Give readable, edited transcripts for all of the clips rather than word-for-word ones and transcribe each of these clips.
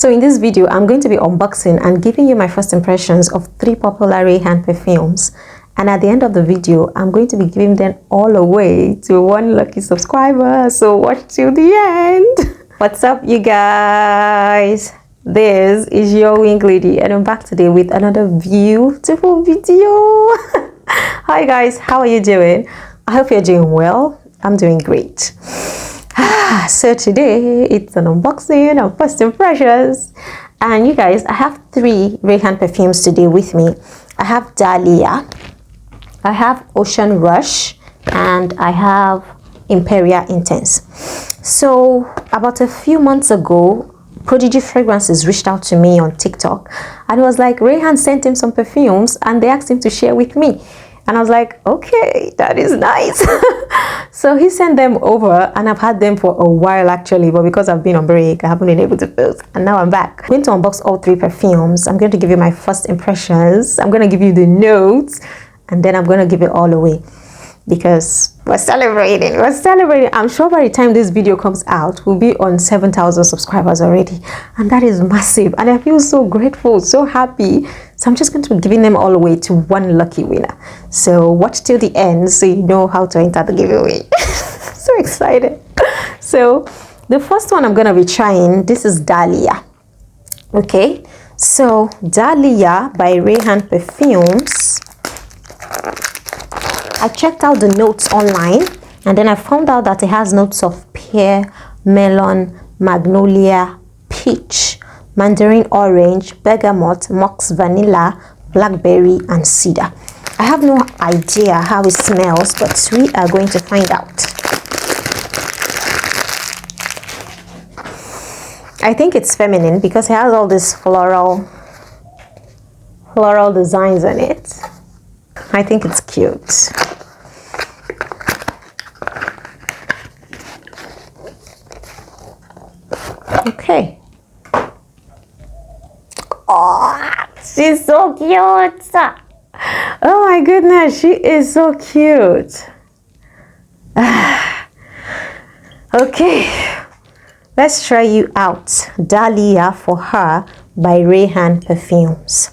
So in this video, I'm going to be unboxing and giving you my first impressions of 3 popular Rayhaan perfumes. And at the end of the video, I'm going to be giving them all away to 1 lucky subscriber. So watch till the end. What's up, you guys? This is your wing lady, and I'm back today with another beautiful video. Hi guys, how are you doing? I hope you're doing well. I'm doing great. So today it's an unboxing of first impressions, and you guys, I have 3 Rayhaan perfumes today with me. I have Dahliya, I have Ocean Rush, and I have Imperial Intense. So about a few months ago, Prodigy Fragrances reached out to me on TikTok and was like, Rayhaan sent him some perfumes and they asked him to share with me. And I was like, okay, that is nice. So he sent them over, and I've had them for a while actually, but because I've been on break, I haven't been able to post, and now I'm back. I'm going to unbox all 3 perfumes. I'm going to give you my first impressions. I'm going to give you the notes, and then I'm going to give it all away because we're celebrating. I'm sure by the time this video comes out, we'll be on 7,000 subscribers already, and that is massive, and I feel so grateful, so happy. So I'm just going to be giving them all away to 1 lucky winner. So watch till the end so you know how to enter the giveaway. So excited. So the first one I'm going to be trying, this is Dalia. Okay, so Dalia by Rayhaan Perfumes. I checked out the notes online, and then I found out that it has notes of pear, melon, magnolia, peach, mandarin orange, bergamot, mox vanilla, blackberry, and cedar. I have no idea how it smells, but we are going to find out. I think it's feminine because it has all these floral designs on it. I think it's cute. Okay. Oh, she's so cute. Oh my goodness, she is so cute. Okay, let's try you out. Dahliya for Her by Rayhaan Perfumes.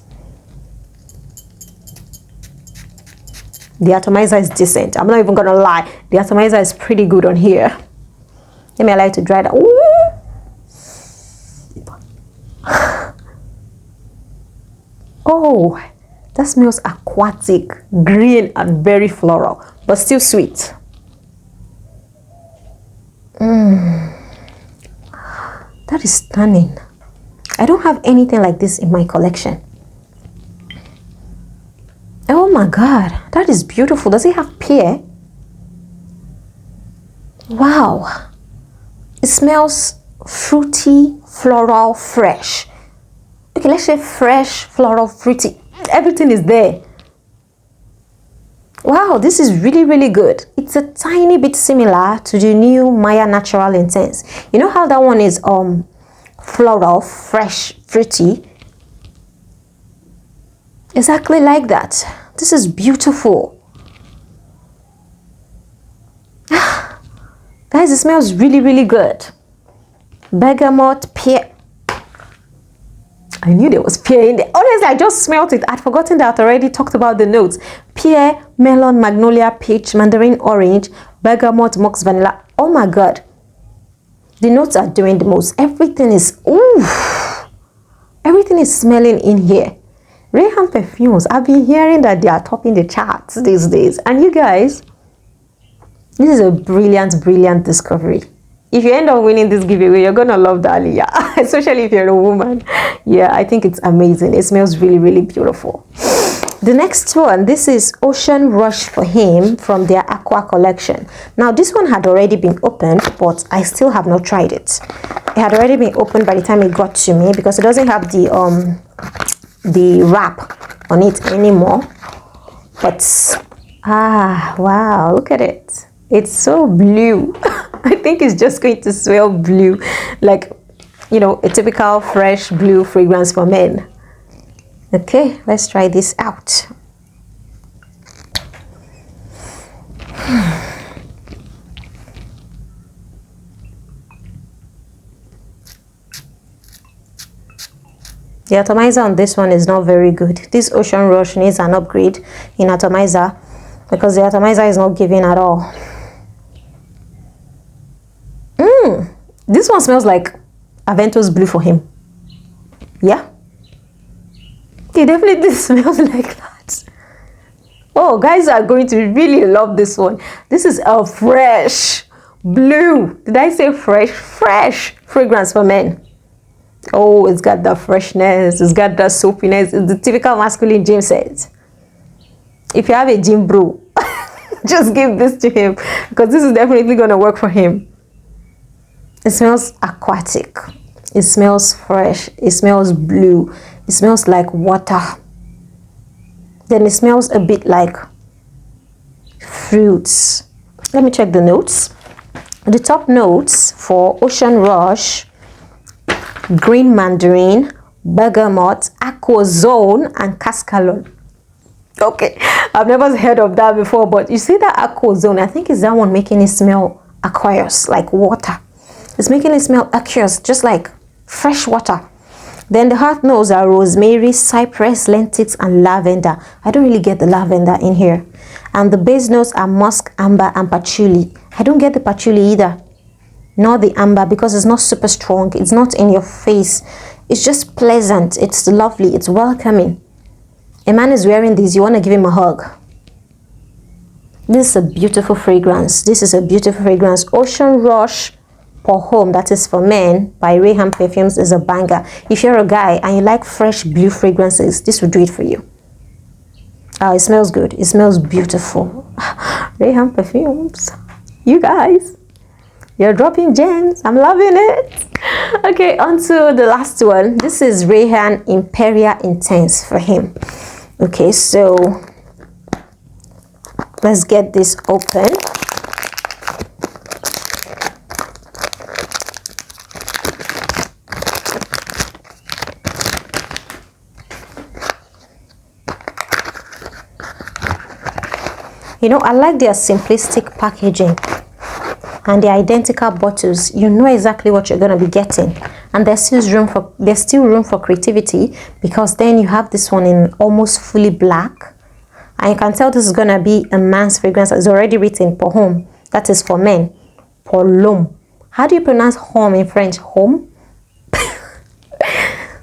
The atomizer is decent. I'm not even gonna lie. The atomizer is pretty good on here. Let me allow it to dry that. Ooh. Oh, that smells aquatic, green, and very floral, but still sweet. That is stunning. I don't have anything like this in my collection. Oh my god, that is beautiful. Does it have pear? Wow. It smells fruity, floral, fresh. Okay, let's say fresh, floral, fruity. Everything is there. Wow, this is really, really good. It's a tiny bit similar to the new Maya Natural Intense. You know how that one is floral, fresh, fruity? Exactly like that. This is beautiful. Guys, it smells really, really good. Bergamot, pear. I knew there was pear in there. Honestly, I just smelled it. I'd forgotten that I already talked about the notes. Pear, melon, magnolia, peach, mandarin orange, bergamot, mox vanilla. Oh my god. The notes are doing the most. Everything is, ooh. Everything is smelling in here. Rayhaan Perfumes, I've been hearing that they are topping the charts these days. And you guys, this is a brilliant, brilliant discovery. If you end up winning this giveaway, you're gonna love Dalia, especially if you're a woman. Yeah, I think it's amazing. It smells really, really beautiful. The next one, this is Ocean Rush for him from their Aqua collection. Now, this one had already been opened, but I still have not tried it. It had already been opened by the time it got to me because it doesn't have the wrap on it anymore. But wow, look at it. It's so blue. I think it's just going to smell blue, like, you know, a typical fresh blue fragrance for men. Okay, let's try this out. The atomizer on this one is not very good. This Ocean Rush needs an upgrade in atomizer because the atomizer is not giving at all. This one smells like Aventus Blue for him. Yeah, it definitely smells like that. Oh, guys are going to really love this one. This is a fresh blue. Did I say fresh? Fresh fragrance for men. Oh, it's got the freshness, it's got the soapiness. It's the typical masculine gym set. If you have a gym bro, just give this to him because this is definitely going to work for him. It smells aquatic. It smells fresh. It smells blue. It smells like water. Then it smells a bit like fruits. Let me check the notes. The top notes for Ocean Rush: green mandarin, bergamot, aquazone, and cascalon. Okay, I've never heard of that before, but you see that aquazone, I think it's that one making it smell aqueous, like water. It's making it smell aqueous, just like fresh water. Then the heart notes are rosemary, cypress, lentils, and lavender. I don't really get the lavender in here. And the base notes are musk, amber, and patchouli. I don't get the patchouli either, nor the amber, because it's not super strong. It's not in your face. It's just pleasant. It's lovely. It's welcoming. A man is wearing this, you want to give him a hug. This is a beautiful fragrance. This is a beautiful fragrance. Ocean Rush for Home, that is for men, by Rayhaan Perfumes, is a banger. If you're a guy and you like fresh blue fragrances, this will do it for you. It smells good. It smells beautiful. Rayhaan Perfumes, you guys, you're dropping gems. I'm loving it. Okay, on to the last one. This is Rayhaan Imperial Intense for him. Okay, so let's get this open. You know, I like their simplistic packaging and the identical bottles. You know exactly what you're going to be getting, and there's still room for creativity, because then you have this one in almost fully black, and you can tell this is going to be a man's fragrance. It's already written pour homme, that is for men. Pour l'homme. How do you pronounce home in French? Home.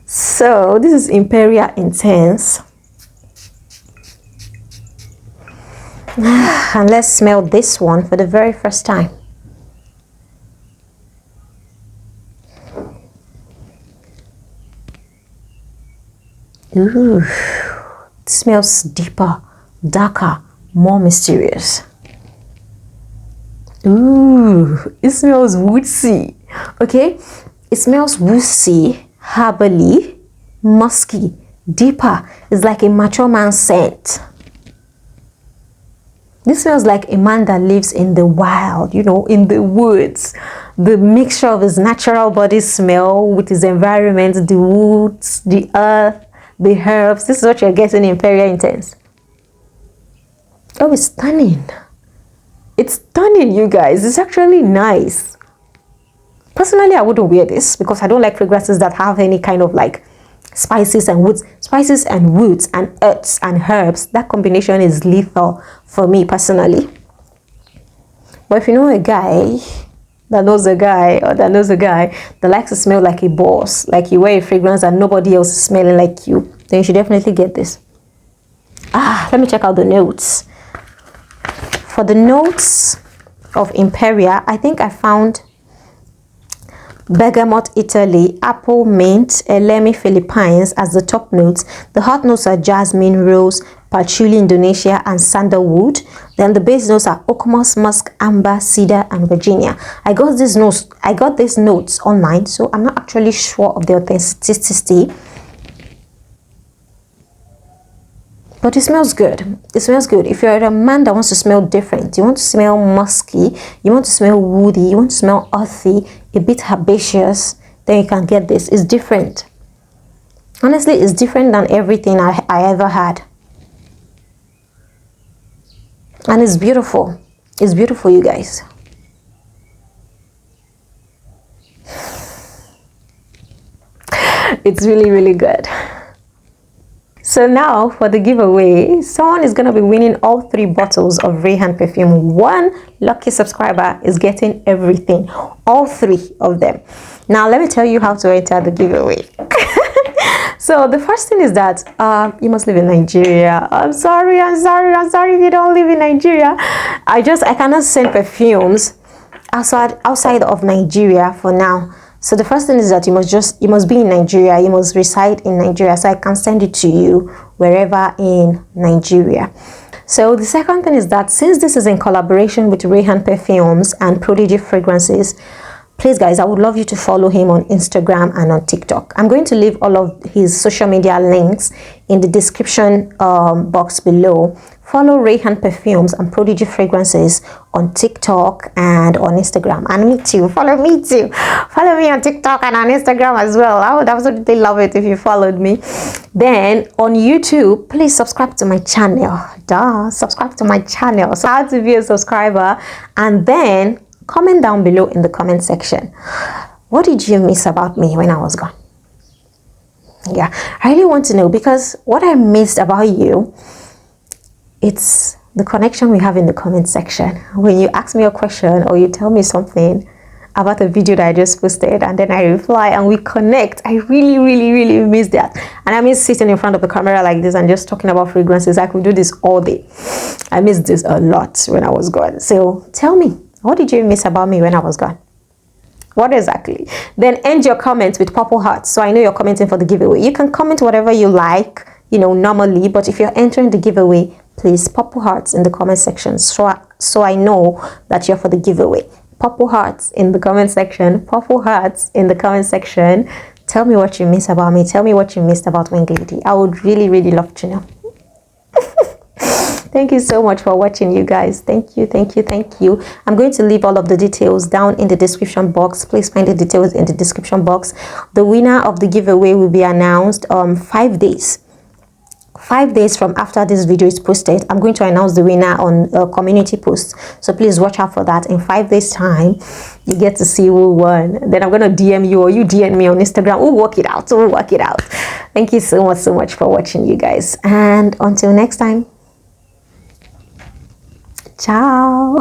So this is Imperial Intense. And let's smell this one for the very first time. Ooh, it smells deeper, darker, more mysterious. Ooh, it smells woodsy. Okay, it smells woodsy, herbally, musky, deeper. It's like a mature man's scent. This smells like a man that lives in the wild, you know, in the woods. The mixture of his natural body smell with his environment, the woods, the earth, the herbs. This is what you're getting in Imperial Intense. Oh, it's stunning. It's stunning, you guys. It's actually nice. Personally, I wouldn't wear this because I don't like fragrances that have any kind of like spices and woods and earths and herbs. That combination is lethal for me personally. But if you know a guy that knows a guy, or that knows a guy that likes to smell like a boss, like you wear a fragrance and nobody else is smelling like you, then you should definitely get this. Let me check out the notes. For the notes of Imperia, I think I found bergamot Italy, apple mint, elemi Philippines as the top notes. The hot notes are jasmine, rose, patchouli Indonesia, and sandalwood. Then the base notes are okmos, musk, amber, cedar, and Virginia. I got these notes online, so I'm not actually sure of the authenticity, but it smells good. It smells good. If you're a man that wants to smell different, you want to smell musky, you want to smell woody, you want to smell earthy, a bit herbaceous, then you can get this. It's different. Honestly, it's different than everything I ever had. And it's beautiful. It's beautiful, you guys. It's really, really good. So now for the giveaway, someone is going to be winning all 3 bottles of Rayhaan perfume. One lucky subscriber is getting everything, all 3 of them. Now let me tell you how to enter the giveaway. So the first thing is that you must live in Nigeria. I'm sorry if you don't live in Nigeria. I cannot send perfumes outside of Nigeria for now. So the first thing is that you must be in Nigeria, you must reside in Nigeria, so I can send it to you wherever in Nigeria. So the second thing is that since this is in collaboration with Rayhaan Perfumes and Prodigy Fragrances, please guys, I would love you to follow him on Instagram and on TikTok. I'm going to leave all of his social media links in the description box below. Follow Rayhaan Perfumes and Prodigy Fragrances on TikTok and on Instagram. And me too. Follow me too. Follow me on TikTok and on Instagram as well. I would absolutely love it if you followed me. Then on YouTube, please subscribe to my channel. Subscribe to my channel. So how to be a subscriber, and then comment down below in the comment section. What did you miss about me when I was gone? Yeah, I really want to know, because what I missed about you, it's the connection we have in the comment section. When you ask me a question or you tell me something about a video that I just posted and then I reply and we connect, I really, really, really miss that. And I miss sitting in front of the camera like this and just talking about fragrances. I could do this all day. I miss this a lot when I was gone. So tell me, what did you miss about me when I was gone? What exactly? Then end your comments with purple hearts, so I know you're commenting for the giveaway. You can comment whatever you like, you know, normally, but if you're entering the giveaway, please purple hearts in the comment section, so I know that you're for the giveaway. Purple hearts in the comment section. Purple hearts in the comment section. Tell me what you miss about me. Tell me what you missed about Wing Lady. I would really, really love to know. Thank you so much for watching, you guys. Thank you, thank you, thank you. I'm going to leave all of the details down in the description box. Please find the details in the description box. The winner of the giveaway will be announced 5 days. 5 days from after this video is posted. I'm going to announce the winner on a community post, so please watch out for that. In 5 days time, you get to see who won. Then I'm going to DM you, or you DM me on Instagram. We'll work it out. We'll work it out. Thank you so much for watching, you guys, and until next time, ciao.